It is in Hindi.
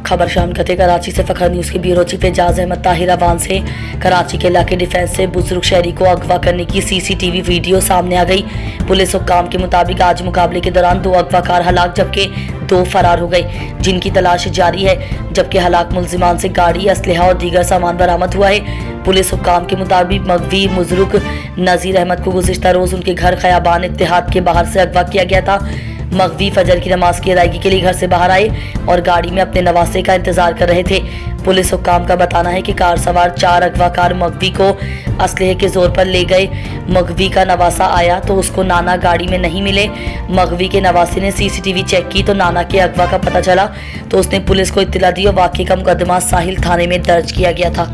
खबर शाम कहते कराची से फखर न्यूज के ब्यूरो चीफ एजाज अहमद ताहिर अवान से कराची के इलाके डिफेंस से बुजुर्ग शहरी को अगवा करने की सीसीटीवी वीडियो सामने आ गई। पुलिस हुक्काम के मुताबिक आज मुकाबले के दौरान 2 अगवाकार हलाक जबकि 2 फरार हो गए, जिनकी तलाश जारी है। जबकि हलाक मुल्जिमान से गाड़ी, असलहा और दीगर सामान बरामद हुआ है। पुलिस हुक्काम के मुताबिक मगवी मुजरुक नजीर अहमद को गुज़िश्ता रोज उनके घर खयाबान इत्तेहाद के बाहर से अगवा किया गया था। मगवी फजर की नमाज की अदायगी के लिए घर से बाहर आए और गाड़ी में अपने नवासे का इंतजार कर रहे थे। पुलिस हुक्काम का बताना है कि कार सवार 4 अगवाकार मगवी को असलहे के जोर पर ले गए। मगवी का नवासा आया तो उसको नाना गाड़ी में नहीं मिले। मगवी के नवासे ने सीसीटीवी चेक की तो नाना के अगवा का पता चला तो उसने पुलिस को इत्तला दी और वाक़े का मुकदमा साहिल थाने में दर्ज किया गया था।